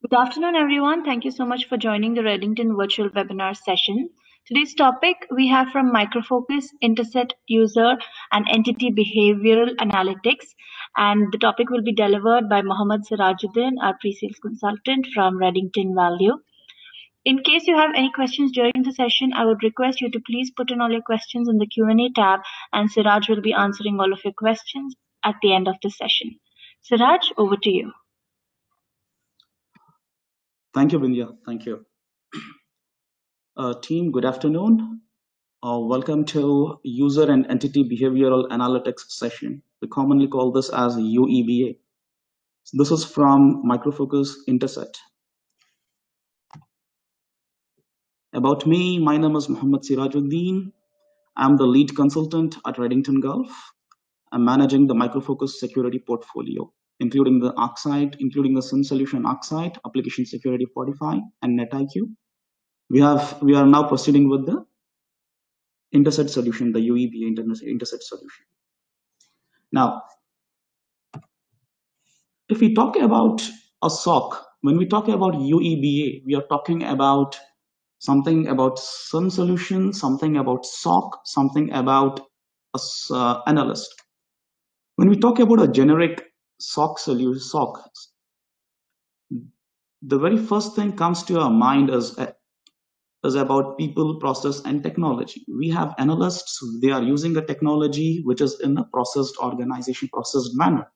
Good afternoon, everyone. Thank you so much for joining the Reddington virtual webinar session. Today's topic we have from Microfocus, Interset User and Entity Behavioral Analytics. And the topic will be delivered by Mohammad Sirajuddin, our pre-sales consultant from Reddington Value. In case you have any questions during the session, I would request you to please put in all your questions in the Q&A tab, and Siraj will be answering all of your questions at the end of the session. Siraj, over to you. Thank you, Vindhya. Thank you. Team, good afternoon. Welcome to User and Entity Behavioral Analytics session. We commonly call this as UEBA. So this is from Microfocus Interset. About me, my name is Mohammad Sirajuddin. I'm the lead consultant at Reddington Gulf. I'm managing the Microfocus security portfolio, including the ArcSight, including the SIM Solution ArcSight, Application Security 45, and NetIQ. We are now proceeding with the Interset solution, the UEBA Interset solution. Now, if we talk about a SOC, when we talk about UEBA, we are talking about something about SIM solution, something about SOC, something about a analyst. When we talk about a generic SOC solution, the very first thing comes to our mind is about people, process, and technology. We have analysts, they are using a technology which is in a processed organization, processed manner.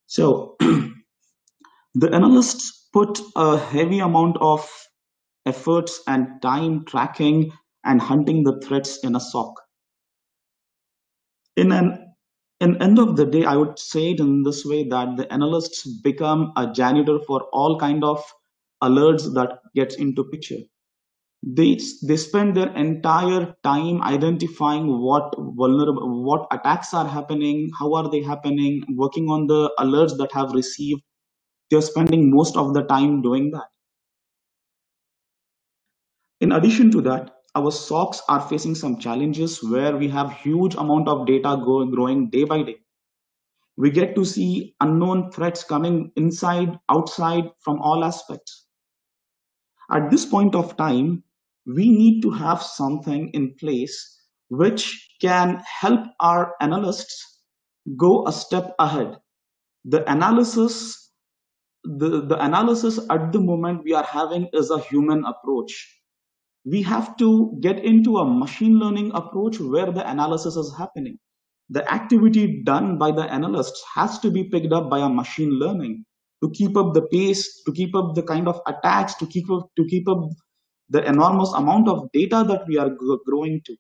So the analysts put a heavy amount of efforts and time tracking and hunting the threats in a SOC. In end of the day, I would say it in this way that the analysts become a janitor for all kind of alerts that gets into picture. They spend their entire time identifying what attacks are happening, how are they happening, working on the alerts that have received. They're spending most of the time doing that. In addition to that, our SOCs are facing some challenges where we have huge amount of data growing day by day. We get to see unknown threats coming inside, outside, from all aspects. At this point of time, we need to have something in place which can help our analysts go a step ahead. The analysis at the moment we are having is a human approach. We have to get into a machine learning approach where the analysis is happening. The activity done by the analysts has to be picked up by a machine learning to keep up the pace, to keep up the kind of attacks, to keep up the enormous amount of data that we are growing to.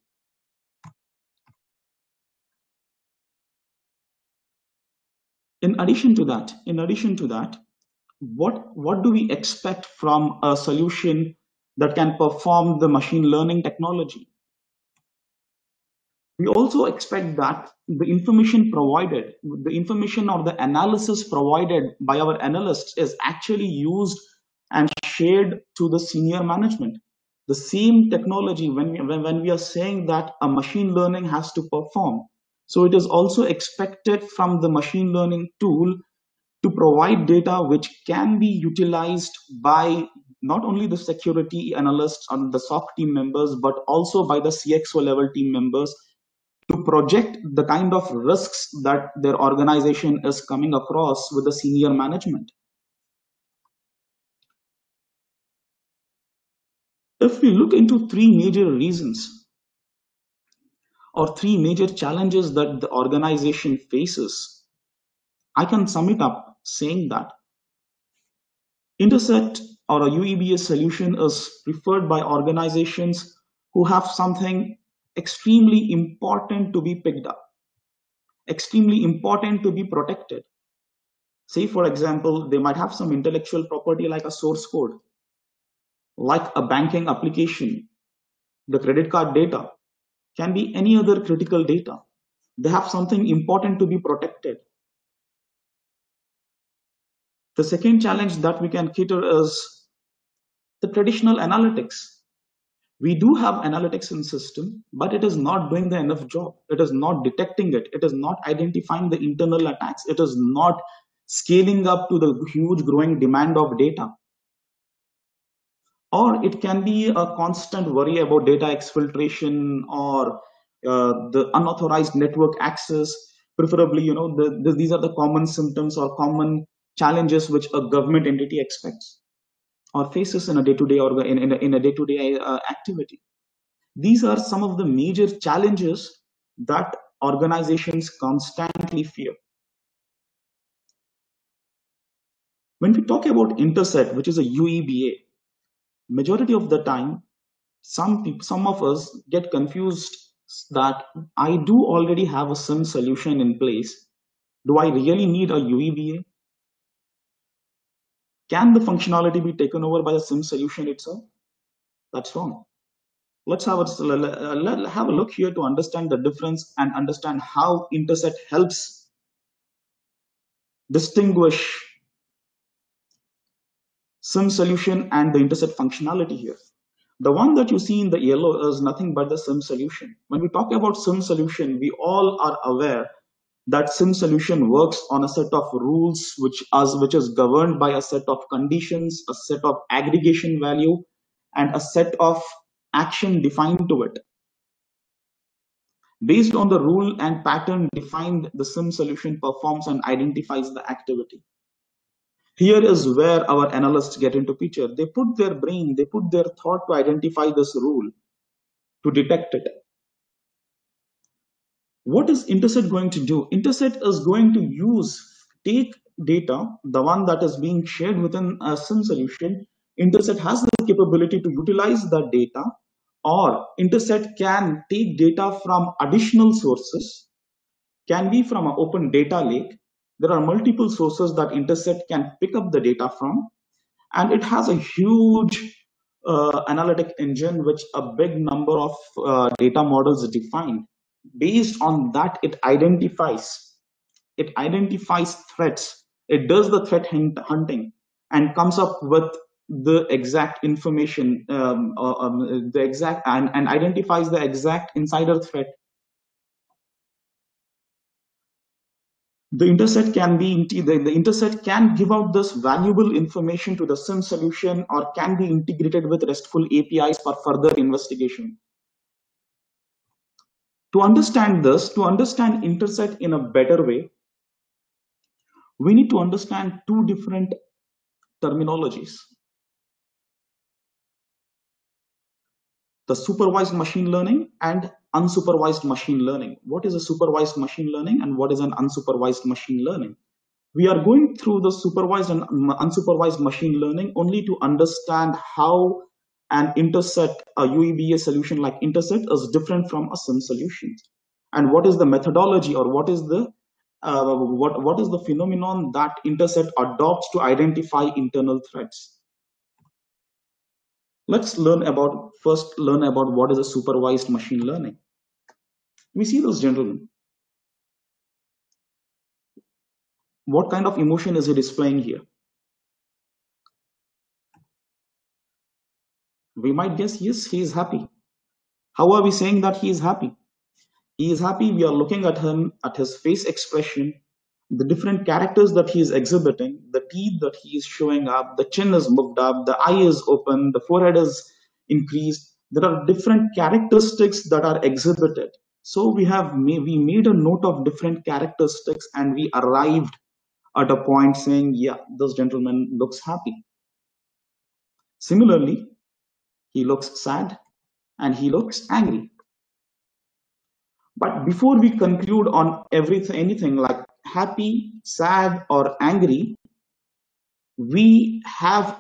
In addition to that, what do we expect from a solution that can perform the machine learning technology? We also expect that the information provided, the information or the analysis provided by our analysts is actually used and shared to the senior management. The same technology, when we are saying that a machine learning has to perform, so it is also expected from the machine learning tool to provide data which can be utilized by not only the security analysts or the SOC team members, but also by the CXO level team members to project the kind of risks that their organization is coming across with the senior management. If we look into three major reasons or three major challenges that the organization faces, I can sum it up saying that Interset or a UEBA solution is preferred by organizations who have something extremely important to be picked up, extremely important to be protected. Say, for example, they might have some intellectual property like a source code, like a banking application, the credit card data, can be any other critical data. They have something important to be protected. The second challenge that we can cater is the traditional analytics. We do have analytics in system, but it is not doing the enough job. It is not detecting it. It is not identifying the internal attacks. It is not scaling up to the huge growing demand of data. Or it can be a constant worry about data exfiltration or the unauthorized network access. Preferably, these are the common symptoms or common challenges which a government entity expects or faces in a day-to-day or in a day-to-day activity. These are some of the major challenges that organizations constantly fear. When we talk about Interset, which is a UEBA, majority of the time, some of us get confused that I do already have a SIM solution in place. Do I really need a UEBA? Can the functionality be taken over by the SIM solution itself? That's wrong. Let's have a look here to understand the difference and understand how Interset helps distinguish SIM solution and the Interset functionality here. The one that you see in the yellow is nothing but the SIM solution. When we talk about SIM solution, we all are aware that SIM solution works on a set of rules which is governed by a set of conditions, a set of aggregation value, and a set of action defined to it. Based on the rule and pattern defined, the SIM solution performs and identifies the activity. Here is where our analysts get into picture. They put their brain, they put their thought to identify this rule, to detect it. What is Interset going to do? Interset is going to take data, the one that is being shared within a SIM solution. Interset has the capability to utilize that data, or Interset can take data from additional sources, can be from an open data lake. There are multiple sources that Interset can pick up the data from, and it has a huge analytic engine which a big number of data models defined. Based on that, it identifies threats. It does the threat hunting and comes up with the exact information, and identifies the exact insider threat. The Interset can give out this valuable information to the SIM solution, or can be integrated with RESTful APIs for further investigation. To understand Interset in a better way, we need to understand two different terminologies: the supervised machine learning and unsupervised machine learning. What is a supervised machine learning and what is an unsupervised machine learning? We are going through the supervised and unsupervised machine learning only to understand how an Interset, a UEBA solution like Interset, is different from a SIM solution, and what is the methodology, or what is the phenomenon that Interset adopts to identify internal threats. Let's first learn about what is a supervised machine learning. We see those gentlemen. What kind of emotion is he displaying here? We might guess, yes, he is happy. How are we saying that he is happy? He is happy. We are looking at him, at his face expression, the different characters that he is exhibiting, the teeth that he is showing up, the chin is moved up, the eye is open, the forehead is increased. There are different characteristics that are exhibited. So we made a note of different characteristics, and we arrived at a point saying, yeah, this gentleman looks happy. Similarly, he looks sad and he looks angry. But before we conclude on anything like happy, sad, or angry, we have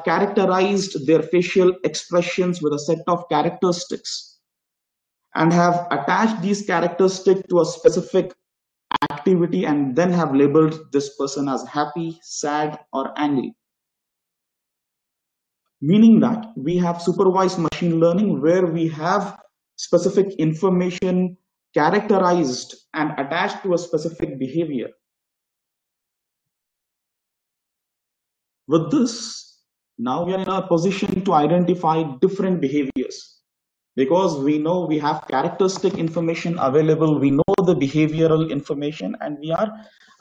characterized their facial expressions with a set of characteristics, and have attached these characteristics to a specific activity, and then have labeled this person as happy, sad, or angry. Meaning that we have supervised machine learning, where we have specific information characterized and attached to a specific behavior. With this, now we are in a position to identify different behaviors, because we know we have characteristic information available, we know the behavioral information, and we are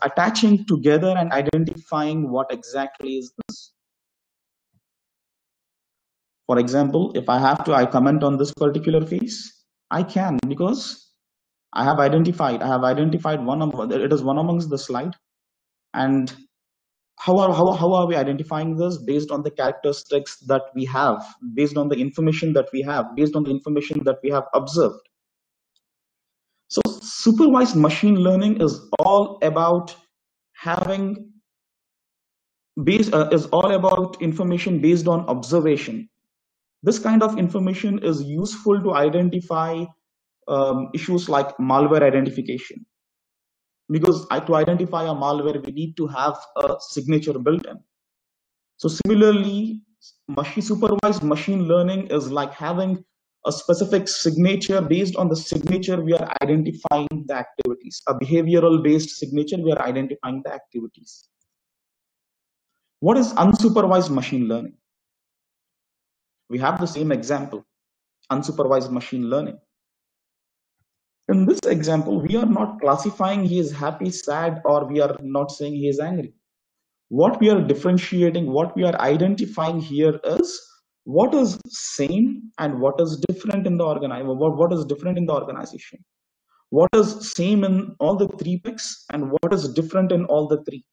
attaching together and identifying what exactly is this. For example, if I comment on this particular face, I can, because I have identified it is one amongst the slide. And how are we identifying this? Based on the characteristics that we have, based on the information that we have, based on the information that we have observed. So supervised machine learning is all about is all about information based on observation. This kind of information is useful to identify issues like malware identification, because to identify a malware, we need to have a signature built in. So similarly, supervised machine learning is like having a specific signature. Based on the signature, we are identifying the activities. A behavioral based signature, we are identifying the activities. What is unsupervised machine learning? We have the same example, unsupervised machine learning. In this example, we are not classifying he is happy, sad, or we are not saying he is angry. What we are differentiating, what we are identifying here is what is same and what is different in the what is different in the organization. What is same in all the three picks and what is different in all the three.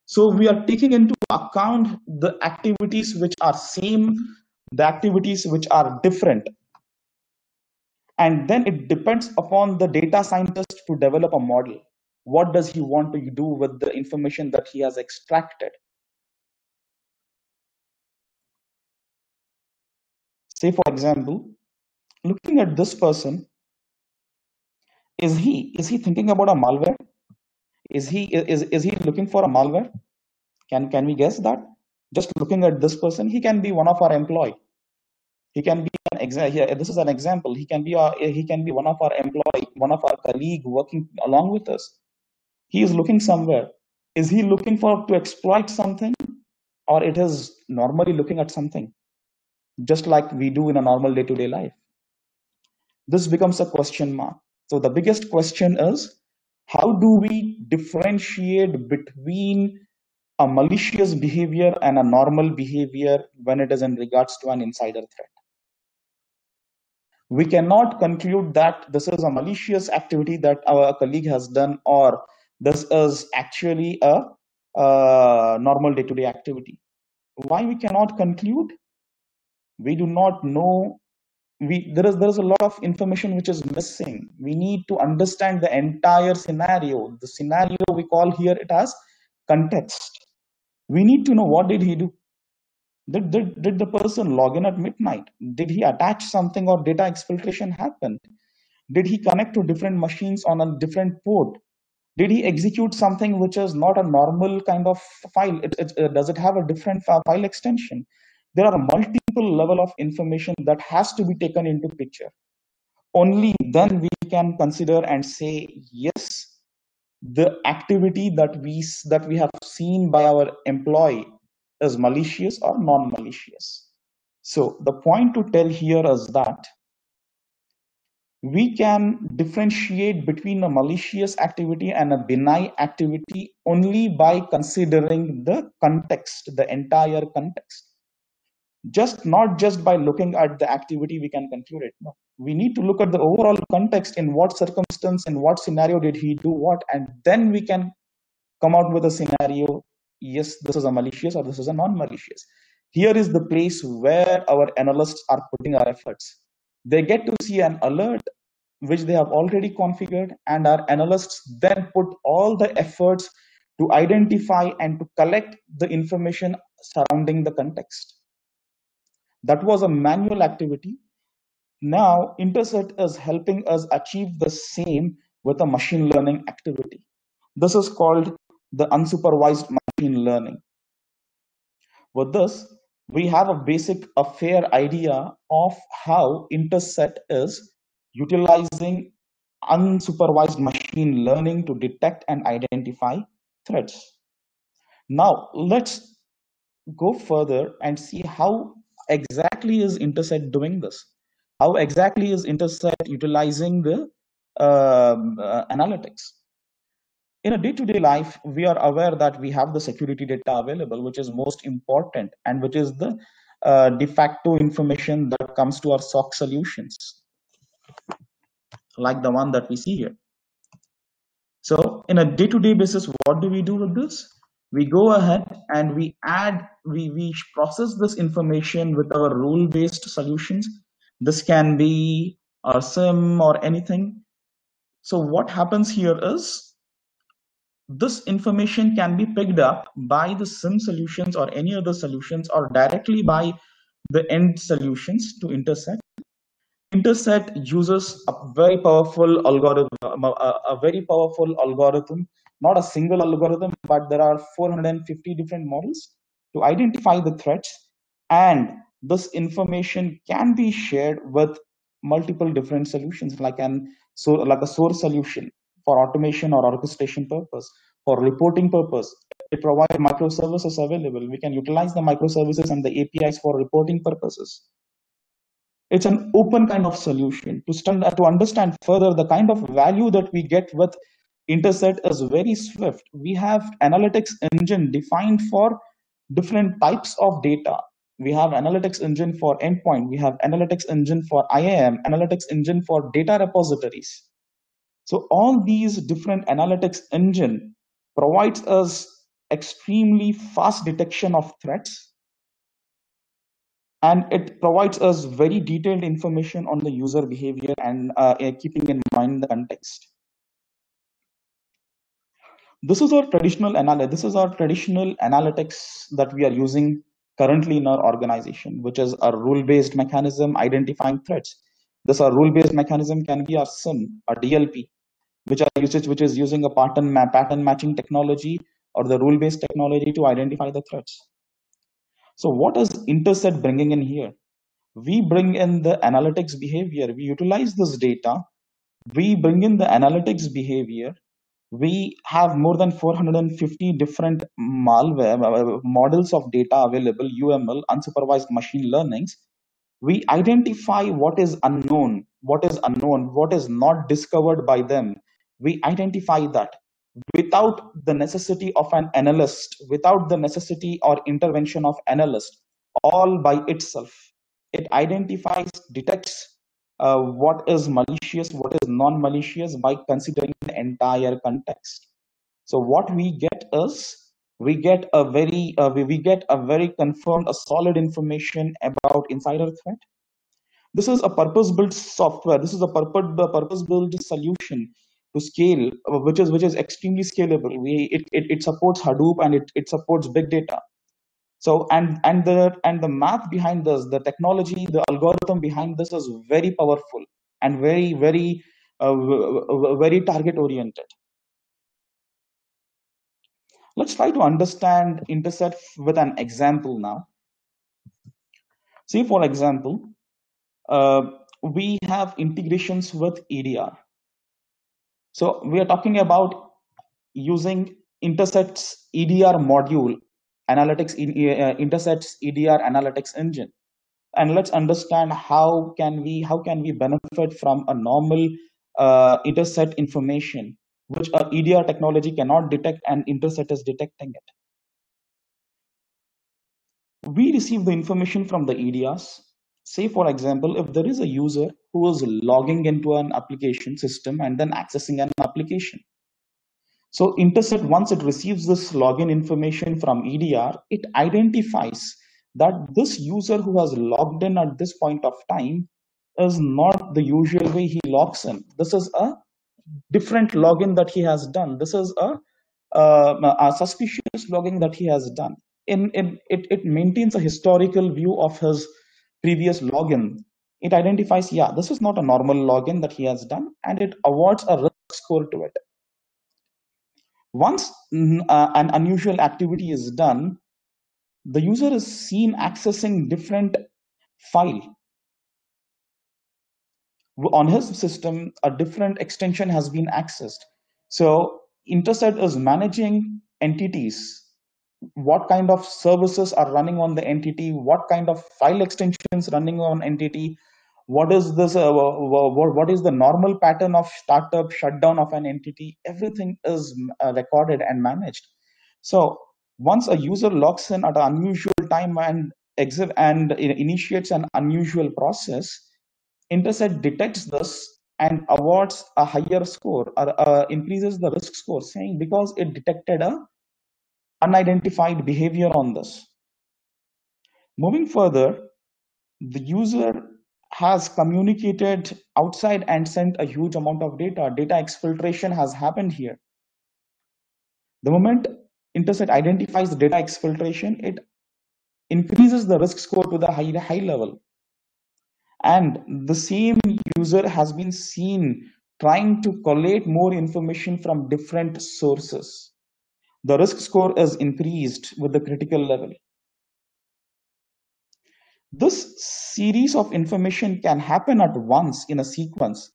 So we are taking into account the activities which are same, the activities which are different. And then it depends upon the data scientist to develop a model. What does he want to do with the information that he has extracted? Say, for example, looking at this person, is he thinking about a malware? Is he looking for a malware? Can we guess that? Just looking at this person, he can be one of our employee. He can be an example. This is an example. He can be one of our employee, one of our colleague working along with us. He is looking somewhere. Is he looking to exploit something, or it is normally looking at something, just like we do in a normal day-to-day life? This becomes a question mark. So the biggest question is, how do we differentiate between a malicious behavior and a normal behavior when it is in regards to an insider threat? We cannot conclude that this is a malicious activity that our colleague has done, or this is actually a normal day-to-day activity. Why we cannot conclude? We do not know. There is a lot of information which is missing. We need to understand the entire scenario. The scenario we call here it as context. We need to know, what did he do? Did the person log in at midnight? Did he attach something, or data exfiltration happened? Did he connect to different machines on a different port? Did he execute something which is not a normal kind of file? Does it have a different file extension? There are multiple level of information that has to be taken into picture. Only then we can consider and say, yes, the activity that we have seen by our employee is malicious or non-malicious. So the point to tell here is that we can differentiate between a malicious activity and a benign activity only by considering the context, the entire context. Not just by looking at the activity we can conclude it. No, we need to look at the overall context. In what circumstance, in what scenario did he do what, and then we can come out with a scenario. Yes, this is a malicious or this is a non-malicious. Here is the place where our analysts are putting our efforts. They get to see an alert which they have already configured, and our analysts then put all the efforts to identify and to collect the information surrounding the context. That was a manual activity. Now Interset is helping us achieve the same with a machine learning activity. This is called the unsupervised machine learning. With this, we have a fair idea of how Interset is utilizing unsupervised machine learning to detect and identify threats. Now let's go further and see how exactly is Interset doing this. How exactly is Interset utilizing the analytics? In a day-to-day life, we are aware that we have the security data available, which is most important and which is the de facto information that comes to our SOC solutions, like the one that we see here. So in a day-to-day basis, what do we do with this? We go ahead and we process this information with our rule-based solutions. This can be our SIM or anything. So what happens here is this information can be picked up by the SIM solutions or any other solutions or directly by the end solutions to Interset. Interset uses a very powerful algorithm, not a single algorithm, but there are 450 different models to identify the threats, and this information can be shared with multiple different solutions, like a source solution for automation or orchestration purpose, for reporting purpose. It provides microservices available. We can utilize the microservices and the APIs for reporting purposes. It's an open kind of solution. To understand further, the kind of value that we get with Interset is very swift. We have analytics engine defined for different types of data. We have analytics engine for endpoint. We have analytics engine for IAM, analytics engine for data repositories. So all these different analytics engine provides us extremely fast detection of threats, and it provides us very detailed information on the user behavior and keeping in mind the context. This is our traditional analytics that we are using currently in our organization, which is a rule-based mechanism identifying threats. This our rule-based mechanism can be our SIM, a DLP, which is using a pattern matching technology or the rule-based technology to identify the threats. So what is Interset bringing in here? We bring in the analytics behavior. We utilize this data. We bring in the analytics behavior. We have more than 450 different malware models of data available, UML, unsupervised machine learnings. We identify what is unknown, what is not discovered by them. We identify that without the necessity of an analyst, without the necessity or intervention of analyst, all by itself. It identifies, detects what is malicious, what is non-malicious by considering the entire context. So what we get is we get a very confirmed, a solid information about insider threat. This is a purpose-built software. This is a purpose-built solution to scale, which is extremely scalable. It supports Hadoop and it supports big data. So and the math behind this, the technology, the algorithm behind this is very powerful and very target oriented. Let's try to understand Interset with an example now. See, for example, we have integrations with EDR. So we are talking about using Interset's EDR module, Interset's EDR analytics engine. And let's understand how can we benefit from a normal Interset information, which EDR technology cannot detect, and Interset is detecting it. We receive the information from the EDRs. Say, for example, if there is a user who is logging into an application system and then accessing an application. So Interset, once it receives this login information from EDR, it identifies that this user who has logged in at this point of time is not the usual way he logs in. This is a different login that he has done. This is a suspicious login that he has done. It maintains a historical view of his previous login. It identifies, yeah, this is not a normal login that he has done, and it awards a risk score to it. Once an unusual activity is done, the user is seen accessing different file. On his system, a different extension has been accessed. So Interset is managing entities. What kind of services are running on the entity? What kind of file extensions running on entity? what is this, what is the normal pattern of startup shutdown of an entity. Everything is recorded and managed. So once a user logs in at an unusual time and exit and initiates an unusual process, Interset detects this and awards a higher score, or increases the risk score, saying because it detected a unidentified behavior on this. Moving further, the user has communicated outside and sent a huge amount of data. Data exfiltration has happened here. The moment Interset identifies the data exfiltration, it increases the risk score to the high level. And the same user has been seen trying to collate more information from different sources. The risk score is increased with the critical level. This series of information can happen at once in a sequence,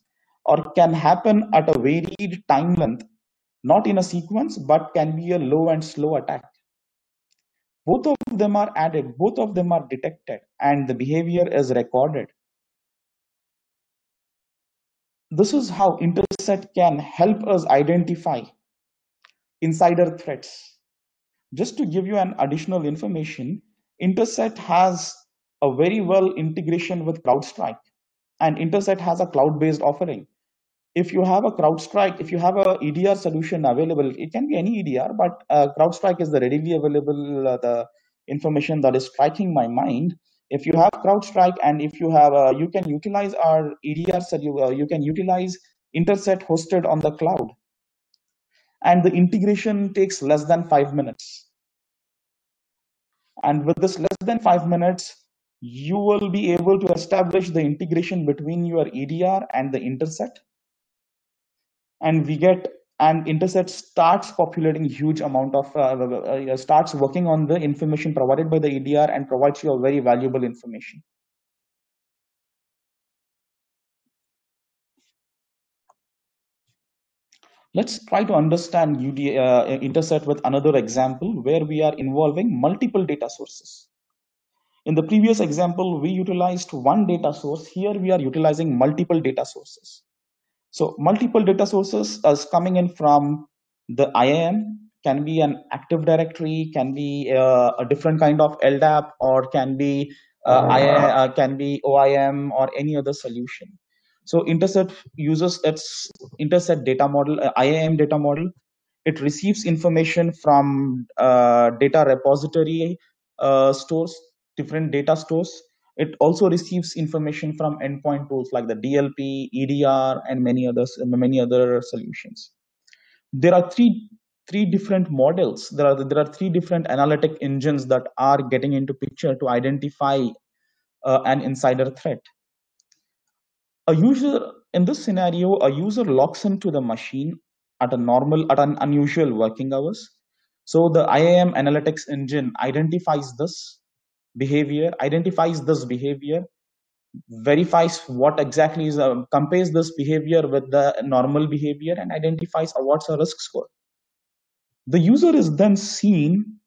or can happen at a varied time length, not in a sequence, but can be a low and slow attack. Both of them are added, both of them are detected, and the behavior is recorded. This is how Interset can help us identify insider threats. Just to give you an additional information, Interset has a very well integration with CrowdStrike, and Interset has a cloud-based offering. If you have a CrowdStrike, if you have a EDR solution available, it can be any EDR, but CrowdStrike is the readily available the information that is striking my mind. If you have CrowdStrike and if you have, you can utilize our EDR, you can utilize Interset hosted on the cloud, and the integration takes less than 5 minutes. And with this less than 5 minutes, you will be able to establish the integration between your EDR and the Interset. And we get and Interset starts populating huge amount of starts working on the information provided by the EDR and provides you a very valuable information. Let's try to understand Interset with another example where we are involving multiple data sources. In the previous example, we utilized one data source. Here we are utilizing multiple data sources. So multiple data sources is coming in from the IAM, can be an Active Directory, can be a different kind of LDAP, or can be can be OIM or any other solution. So Interset uses its Interset data model, IAM data model. It receives information from data repository stores, different data stores. It also receives information from endpoint tools like the DLP, EDR, and many other solutions. There are three different models. There are three different analytic engines that are getting into picture to identify an insider threat. A user in this scenario, a user logs into the machine at an unusual working hours. So the IAM analytics engine identifies this behavior, verifies what exactly is, compares this behavior with the normal behavior, and identifies what's a risk score. The user is then seen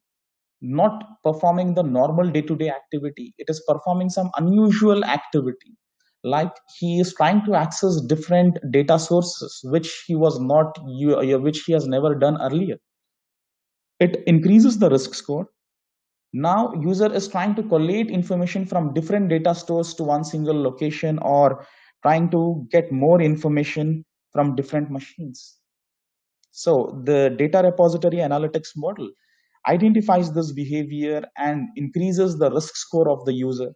not performing the normal day-to-day activity. It is performing some unusual activity, like he is trying to access different data sources which he was not which he has never done earlier. It increases the risk score. Now user is trying to collate information from different data stores to one single location, or trying to get more information from different machines. So the data repository analytics model identifies this behavior and increases the risk score of the user.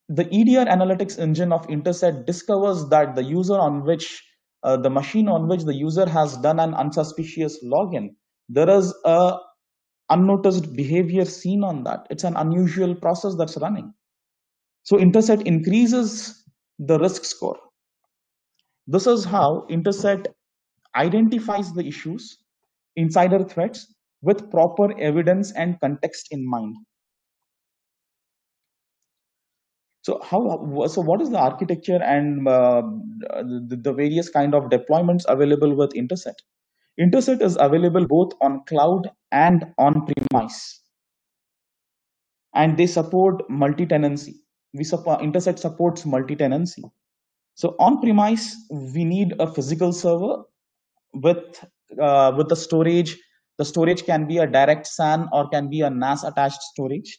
The EDR analytics engine of Interset discovers that the user on which the machine on which the user has done an unsuspicious login, there is a unnoticed behavior seen on that. It's an unusual process that's running. So Interset increases the risk score. This is how Interset identifies the issues, insider threats, with proper evidence and context in mind. So what is the architecture and the various kind of deployments available with Interset? Interset is available both on cloud and on premise, and they support multi-tenancy. Interset supports multi-tenancy. So on premise, we need a physical server with the storage. The storage can be a direct SAN or can be a NAS attached storage.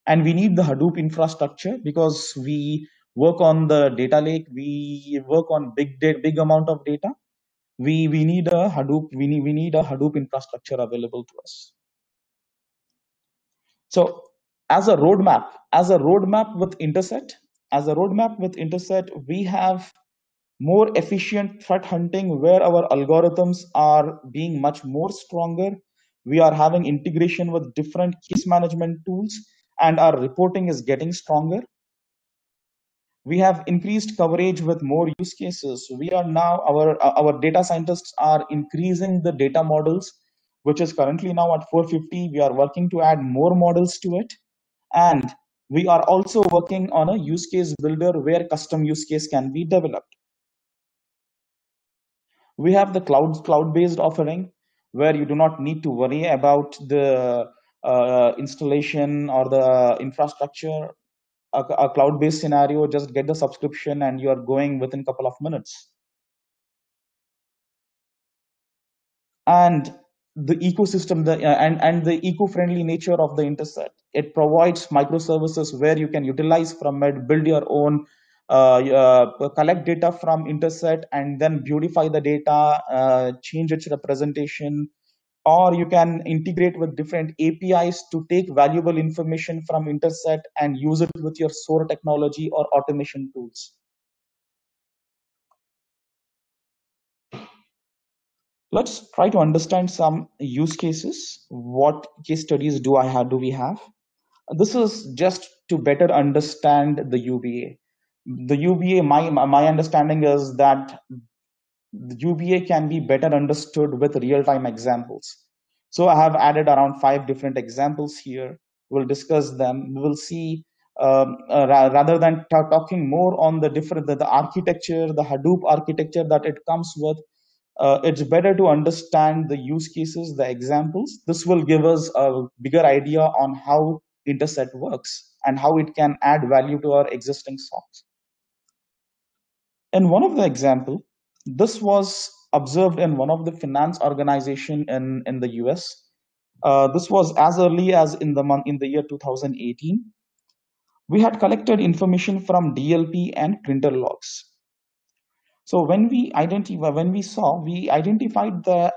And we need the Hadoop infrastructure because we work on the data lake. We work on big amount of data. We need a Hadoop. We need a Hadoop infrastructure available to us. So as a roadmap with Interset, we have more efficient threat hunting where our algorithms are being much more stronger. We are having integration with different case management tools, and our reporting is getting stronger. We have increased coverage with more use cases. We are now, our data scientists are increasing the data models, which is currently now at 450. We are working to add more models to it. And we are also working on a use case builder where custom use case can be developed. We have the cloud-based offering where you do not need to worry about the installation or the infrastructure. A cloud-based scenario, just get the subscription and you are going within a couple of minutes. And the ecosystem, and the eco-friendly nature of the Interset. It provides microservices where you can utilize from it, build your own, collect data from Interset, and then beautify the data, change its representation, or you can integrate with different APIs to take valuable information from Interset and use it with your SOAR technology or automation tools. Let's try to understand some use cases. What case studies do we have? This is just to better understand the UBA. The UBA, my understanding is that the UBA can be better understood with real-time examples. So I have added around 5 different examples here. We'll discuss them. We will see, rather than talking more on the architecture, the Hadoop architecture that it comes with, it's better to understand the use cases, the examples. This will give us a bigger idea on how Interset works and how it can add value to our existing SOCs. In one of the example, this was observed in one of the finance organization in the US. This was as early as in the year 2018. We had collected information from DLP and printer logs. So when we identified an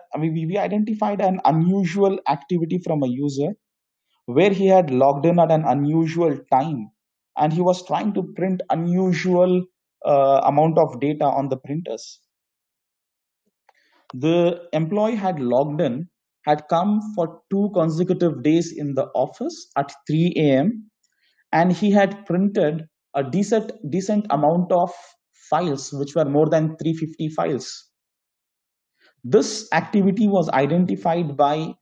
unusual activity from a user where he had logged in at an unusual time, and he was trying to print unusual amount of data on the printers. The employee had logged in, had come for 2 consecutive days in the office at 3 a.m. and he had printed a decent amount of files, which were more than 350 files. This activity was identified by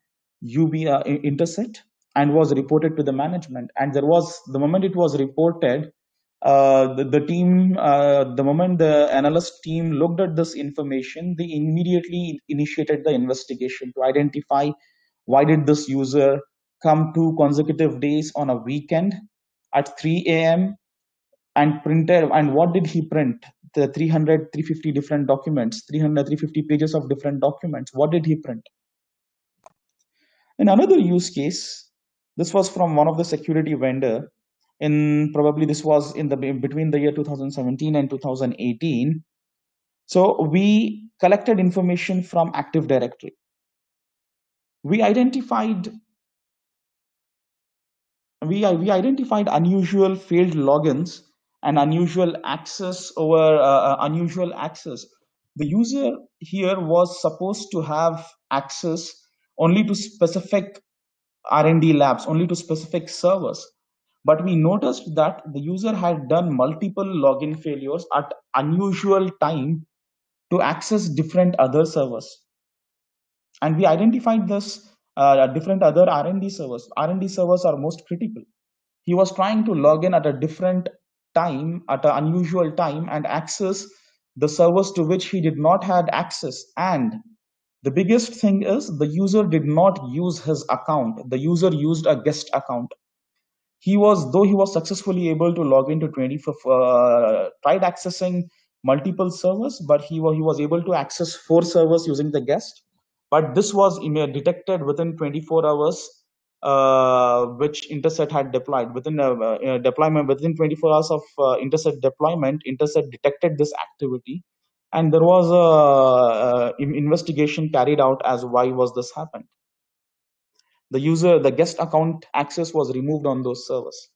Interset and was reported to the management. And the moment it was reported, the moment the analyst team looked at this information, they immediately initiated the investigation to identify why did this user come 2 consecutive days on a weekend at 3 a.m. and printed, and what did he print? The 350 different documents, 350 pages of different documents. What did he print? In another use case, this was from one of the security vendor. This was in between the year 2017 and 2018. So we collected information from Active Directory. We identified unusual failed logins and unusual access. The user here was supposed to have access only to specific R&D labs, only to specific servers. But we noticed that the user had done multiple login failures at unusual time to access different other servers. And we identified this different other R&D servers. R&D servers are most critical. He was trying to log in at a different time, at an unusual time, and access the servers to which he did not have access. And the biggest thing is the user did not use his account. The user used a guest account. though he was successfully able to log into 24, tried accessing multiple servers, but he was able to access 4 servers using the guest. But this was detected within 24 hours, which Interset had deployed. Within deployment, within 24 hours of Interset deployment, Interset detected this activity, and there was a investigation carried out as why was this happened. The guest account access was removed on those servers.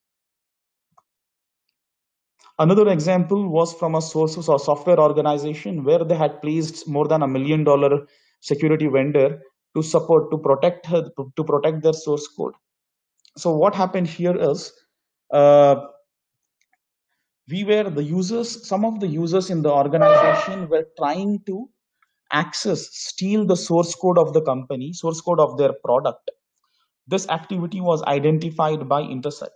Another example was from a sources or software organization where they had placed more than $1 million security vendor to protect their source code. So what happened here is, some of the users in the organization were trying to steal the source code of the company, source code of their product. This activity was identified by Interset.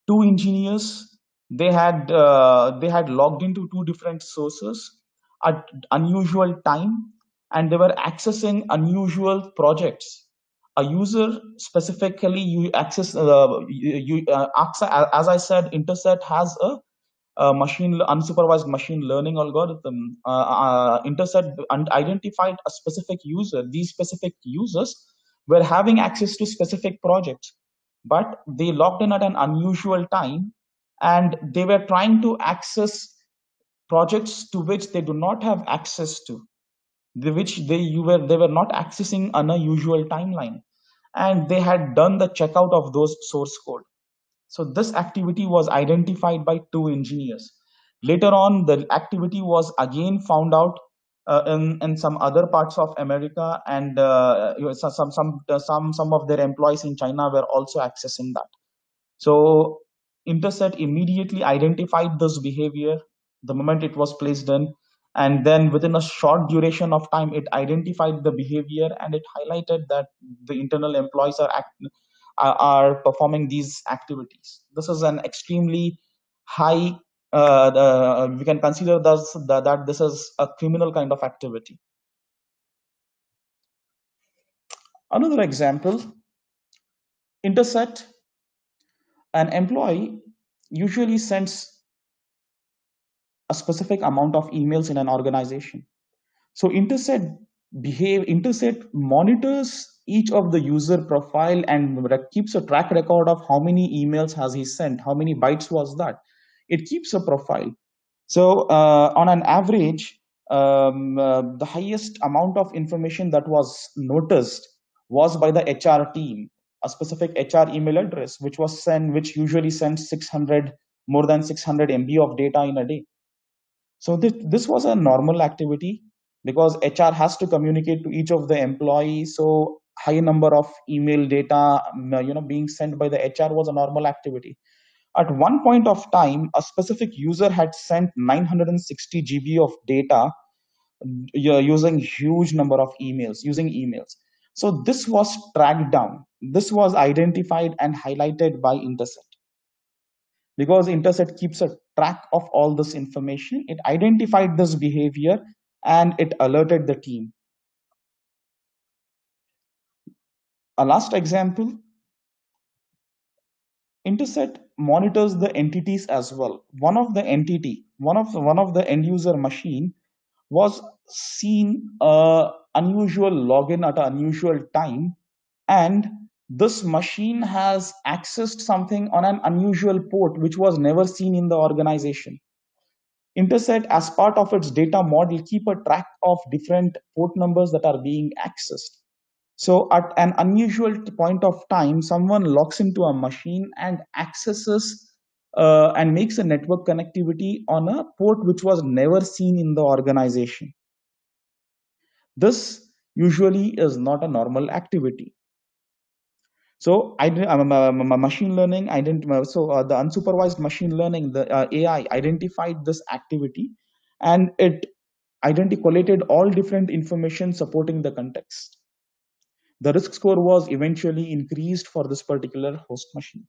2 engineers, they had logged into 2 different sources at unusual time, and they were accessing unusual projects. A user specifically you access as I said, Interset has a unsupervised machine learning algorithm. Interset identified a specific user. These specific users were having access to specific projects, but they logged in at an unusual time, and they were trying to access projects to which they do not have access to, they were not accessing on a usual timeline, and they had done the checkout of those source code. So this activity was identified by 2 engineers. Later on, the activity was again found out in some other parts of America, and some of their employees in China were also accessing that. So Interset immediately identified this behavior the moment it was placed in, and then within a short duration of time, it identified the behavior, and it highlighted that the internal employees are performing these activities. This is an extremely high. We can consider that this is a criminal kind of activity. Another example, Interset, an employee usually sends a specific amount of emails in an organization. So Interset monitors each of the user profile and keeps a track record of how many emails has he sent, how many bytes was that. It keeps a profile. So on an average, the highest amount of information that was noticed was by the HR team, a specific HR email address, which usually sends more than 600 MB of data in a day. So this was a normal activity because HR has to communicate to each of the employees. So high number of email data, being sent by the HR was a normal activity. At one point of time, a specific user had sent 960 GB of data using huge number of using emails. So this was tracked down. This was identified and highlighted by Interset. Because Interset keeps a track of all this information, it identified this behavior and it alerted the team. A last example, Interset monitors the entities as well. One of the end user machine was seen unusual login at an unusual time, and this machine has accessed something on an unusual port which was never seen in the organization. Interset, as part of its data model, keep a track of different port numbers that are being accessed. So at an unusual point of time, someone logs into a machine and accesses and makes a network connectivity on a port which was never seen in the organization. This usually is not a normal activity. So machine learning, the unsupervised machine learning, the AI identified this activity, and it collated all different information supporting the context. The risk score was eventually increased for this particular host machine.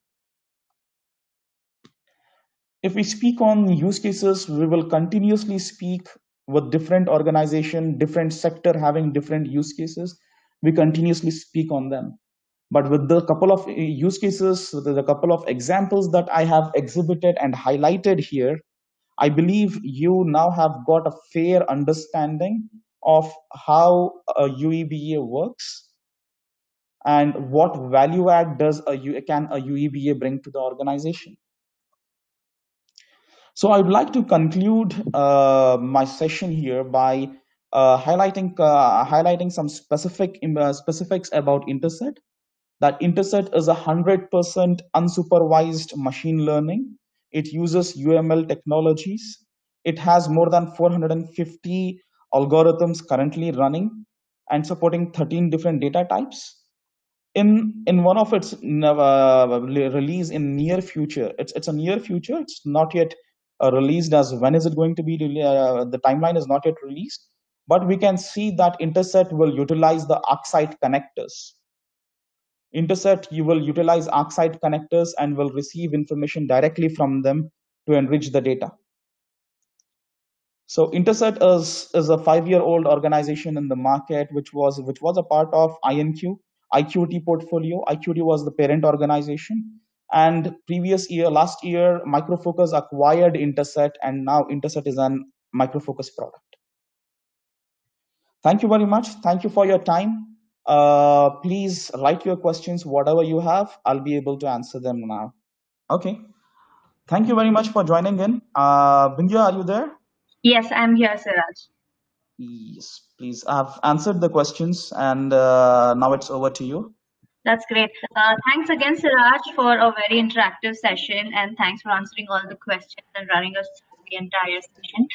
If we speak on use cases, we will continuously speak with different organization, different sector having different use cases. We continuously speak on them. But with the couple of use cases, with the couple of examples that I have exhibited and highlighted here, I believe you now have got a fair understanding of how a UEBA works and what value add can a UEBA bring to the organization. So I would like to conclude my session here by highlighting some specifics about Interset. That Interset is 100% unsupervised machine learning. It uses UML technologies. It has more than 450 algorithms currently running and supporting 13 different data types. In one of its release in near future, it's a near future. It's not yet released as when is it going to be. The timeline is not yet released, but we can see that Interset will utilize the ArcSight connectors. Interset, you will utilize ArcSight connectors and will receive information directly from them to enrich the data. So Interset is a 5-year-old organization in the market, which was a part of INQ, IQT portfolio. IQT was the parent organization. And last year, Micro Focus acquired Interset, and now Interset is an Micro Focus product. Thank you very much. Thank you for your time. Please write your questions, whatever you have. I'll be able to answer them now. Okay. Thank you very much for joining in. Binja, are you there? Yes, I'm here, Siraj. Yes, please. I've answered the questions, and now it's over to you. That's great. Thanks again, Siraj, for a very interactive session, and thanks for answering all the questions and running us through the entire session.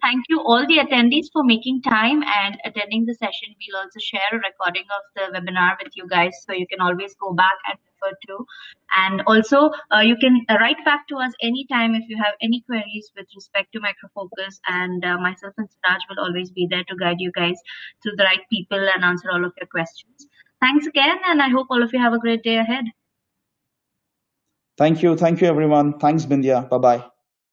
Thank you all the attendees for making time and attending the session. We'll also share a recording of the webinar with you guys, so you can always go back and refer to. And also, you can write back to us anytime if you have any queries with respect to Micro Focus, and myself and Siraj will always be there to guide you guys to the right people and answer all of your questions. Thanks again, and I hope all of you have a great day ahead. Thank you. Thank you, everyone. Thanks, Bindya. Bye-bye.